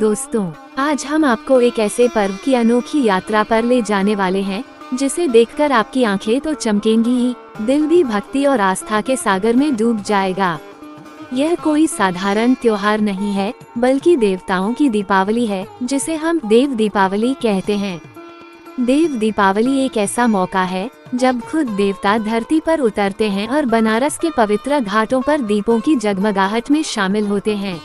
दोस्तों, आज हम आपको एक ऐसे पर्व की अनोखी यात्रा पर ले जाने वाले हैं जिसे देखकर आपकी आंखें तो चमकेंगी ही, दिल भी भक्ति और आस्था के सागर में डूब जाएगा। यह कोई साधारण त्योहार नहीं है, बल्कि देवताओं की दीपावली है, जिसे हम देव दीपावली कहते हैं। देव दीपावली एक ऐसा मौका है जब खुद देवता धरती पर उतरते हैं और बनारस के पवित्र घाटों पर दीपों की जगमगाहट में शामिल होते हैं।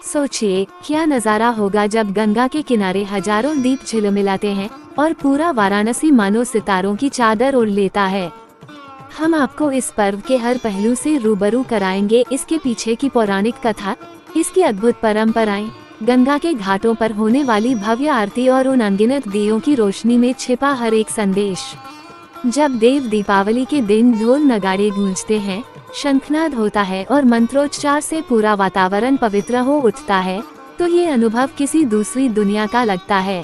सोचिए, क्या नज़ारा होगा जब गंगा के किनारे हजारों दीप झिलमिलाते हैं और पूरा वाराणसी मानो सितारों की चादर ओढ़ लेता है। हम आपको इस पर्व के हर पहलू से रूबरू कराएंगे, इसके पीछे की पौराणिक कथा, इसकी अद्भुत परंपराएं, गंगा के घाटों पर होने वाली भव्य आरती और उन अनगिनत दियों की रोशनी में छिपा हर एक संदेश। जब देव दीपावली के दिन ढोल नगाड़े गूंजते हैं, शंखनाद होता है और मंत्रोच्चार से पूरा वातावरण पवित्र हो उठता है, तो ये अनुभव किसी दूसरी दुनिया का लगता है।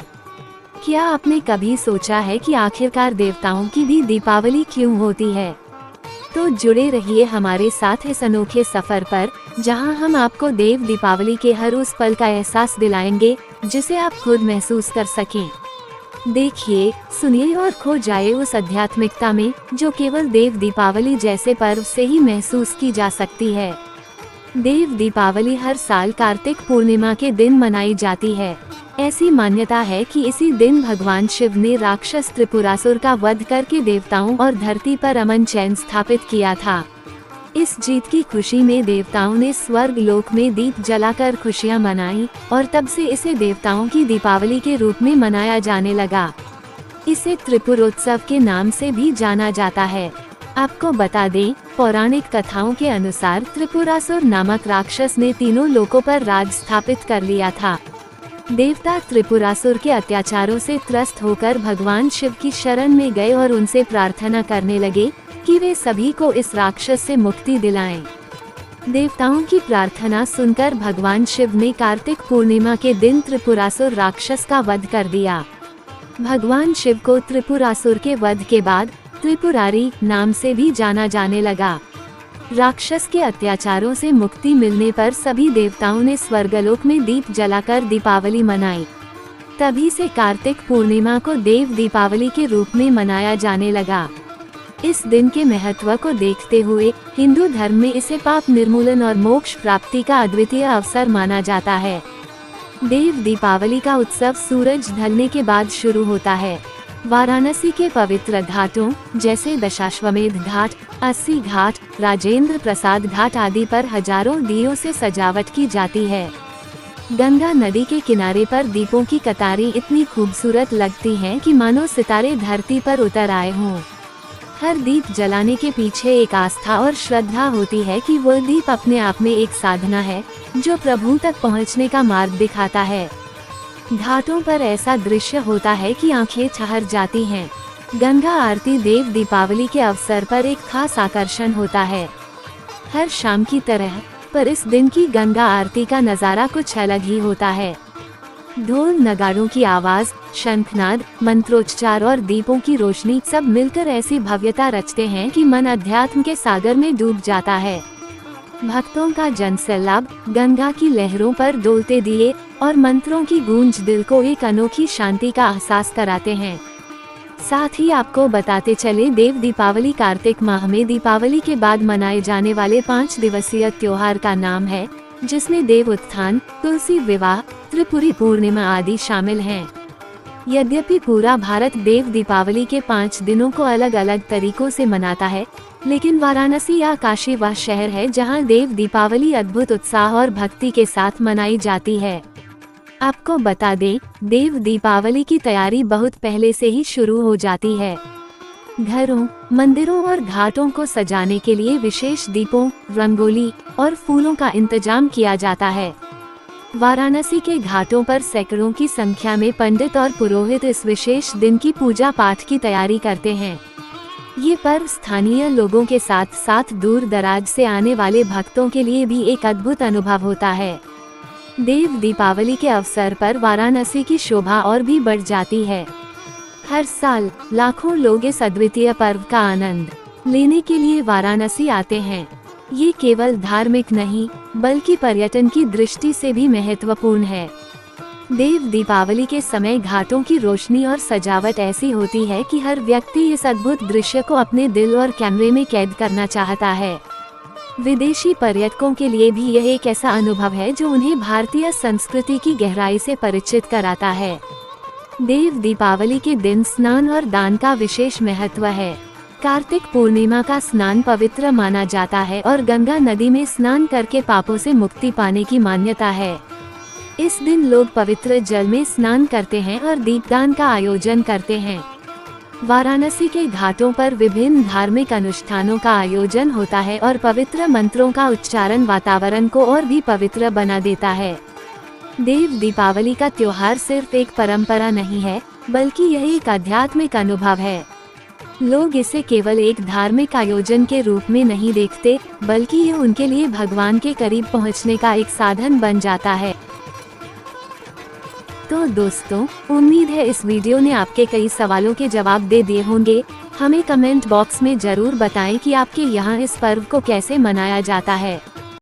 क्या आपने कभी सोचा है कि आखिरकार देवताओं की भी दीपावली क्यों होती है? तो जुड़े रहिए हमारे साथ इस अनोखे सफर पर, जहां हम आपको देव दीपावली के हर उस पल का एहसास दिलाएंगे जिसे आप खुद महसूस कर सकें। देखिए, सुनिए और खो जाए उस आध्यात्मिकता में जो केवल देव दीपावली जैसे पर्व से ही महसूस की जा सकती है। देव दीपावली हर साल कार्तिक पूर्णिमा के दिन मनाई जाती है। ऐसी मान्यता है कि इसी दिन भगवान शिव ने राक्षस त्रिपुरासुर का वध करके देवताओं और धरती पर अमन चैन स्थापित किया था। इस जीत की खुशी में देवताओं ने स्वर्ग लोक में दीप जलाकर खुशियां मनाई और तब से इसे देवताओं की दीपावली के रूप में मनाया जाने लगा। इसे त्रिपुरोत्सव के नाम से भी जाना जाता है। आपको बता दें, पौराणिक कथाओं के अनुसार त्रिपुरासुर नामक राक्षस ने तीनों लोकों पर राज स्थापित कर लिया था। देवता त्रिपुरासुर के अत्याचारों से त्रस्त होकर भगवान शिव की शरण में गए और उनसे प्रार्थना करने लगे कि वे सभी को इस राक्षस से मुक्ति दिलाएं। देवताओं की प्रार्थना सुनकर भगवान शिव ने कार्तिक पूर्णिमा के दिन त्रिपुरासुर राक्षस का वध कर दिया। भगवान शिव को त्रिपुरासुर के वध के बाद त्रिपुरारी नाम से भी जाना जाने लगा। राक्षस के अत्याचारों से मुक्ति मिलने पर सभी देवताओं ने स्वर्गलोक में दीप जलाकर दीपावली मनाई। तभी से कार्तिक पूर्णिमा को देव दीपावली के रूप में मनाया जाने लगा। इस दिन के महत्व को देखते हुए हिंदू धर्म में इसे पाप निर्मूलन और मोक्ष प्राप्ति का अद्वितीय अवसर माना जाता है। देव दीपावली का उत्सव सूरज ढलने के बाद शुरू होता है। वाराणसी के पवित्र घाटों जैसे दशाश्वमेध घाट, अस्सी घाट, राजेंद्र प्रसाद घाट आदि पर हजारों दियों से सजावट की जाती है। गंगा नदी के किनारे पर दीपों की कतारें इतनी खूबसूरत लगती हैं कि मानो सितारे धरती पर उतर आए हों। हर दीप जलाने के पीछे एक आस्था और श्रद्धा होती है कि वह दीप अपने आप में एक साधना है जो प्रभु तक पहुंचने का मार्ग दिखाता है। घाटों पर ऐसा दृश्य होता है कि आंखें ठहर जाती हैं। गंगा आरती देव दीपावली के अवसर पर एक खास आकर्षण होता है। हर शाम की तरह पर इस दिन की गंगा आरती का नज़ारा कुछ अलग ही होता है। ढोल नगाड़ों की आवाज, शंखनाद, मंत्रोच्चार और दीपों की रोशनी सब मिलकर ऐसी भव्यता रचते हैं कि मन अध्यात्म के सागर में डूब जाता है। भक्तों का जनसैलाब, गंगा की लहरों पर डोलते दिए और मंत्रों की गूंज दिल को एक अनोखी शांति का एहसास कराते हैं। साथ ही आपको बताते चले, देव दीपावली कार्तिक माह में दीपावली के बाद मनाए जाने वाले 5 दिवसीय त्योहार का नाम है, जिसमें देव उत्थान, तुलसी विवाह, त्रिपुरी पूर्णिमा आदि शामिल हैं। यद्यपि पूरा भारत देव दीपावली के 5 दिनों को अलग अलग तरीकों से मनाता है, लेकिन वाराणसी या काशी वह शहर है जहां देव दीपावली अद्भुत उत्साह और भक्ति के साथ मनाई जाती है। आपको बता दें, देव दीपावली की तैयारी बहुत पहले से ही शुरू हो जाती है। घरों, मंदिरों और घाटों को सजाने के लिए विशेष दीपों, रंगोली और फूलों का इंतजाम किया जाता है। वाराणसी के घाटों पर सैकड़ों की संख्या में पंडित और पुरोहित इस विशेष दिन की पूजा पाठ की तैयारी करते हैं। ये पर्व स्थानीय लोगों के साथ साथ दूर दराज से आने वाले भक्तों के लिए भी एक अद्भुत अनुभव होता है। देव दीपावली के अवसर पर वाराणसी की शोभा और भी बढ़ जाती है। हर साल लाखों लोग इस अद्वितीय पर्व का आनंद लेने के लिए वाराणसी आते हैं। ये केवल धार्मिक नहीं बल्कि पर्यटन की दृष्टि से भी महत्वपूर्ण है। देव दीपावली के समय घाटों की रोशनी और सजावट ऐसी होती है कि हर व्यक्ति इस अद्भुत दृश्य को अपने दिल और कैमरे में कैद करना चाहता है। विदेशी पर्यटकों के लिए भी यह एक ऐसा अनुभव है जो उन्हें भारतीय संस्कृति की गहराई से परिचित कराता है। देव दीपावली के दिन स्नान और दान का विशेष महत्व है। कार्तिक पूर्णिमा का स्नान पवित्र माना जाता है और गंगा नदी में स्नान करके पापों से मुक्ति पाने की मान्यता है। इस दिन लोग पवित्र जल में स्नान करते हैं और दीपदान का आयोजन करते हैं। वाराणसी के घाटों पर विभिन्न धार्मिक अनुष्ठानों का आयोजन होता है और पवित्र मंत्रों का उच्चारण वातावरण को और भी पवित्र बना देता है। देव दीपावली का त्योहार सिर्फ एक परंपरा नहीं है, बल्कि यह एक आध्यात्मिक अनुभव है। लोग इसे केवल एक धार्मिक आयोजन के रूप में नहीं देखते, बल्कि यह उनके लिए भगवान के करीब पहुंचने का एक साधन बन जाता है। तो दोस्तों, उम्मीद है इस वीडियो ने आपके कई सवालों के जवाब दे दिए होंगे। हमें कमेंट बॉक्स में जरूर बताएं कि आपके यहाँ इस पर्व को कैसे मनाया जाता है।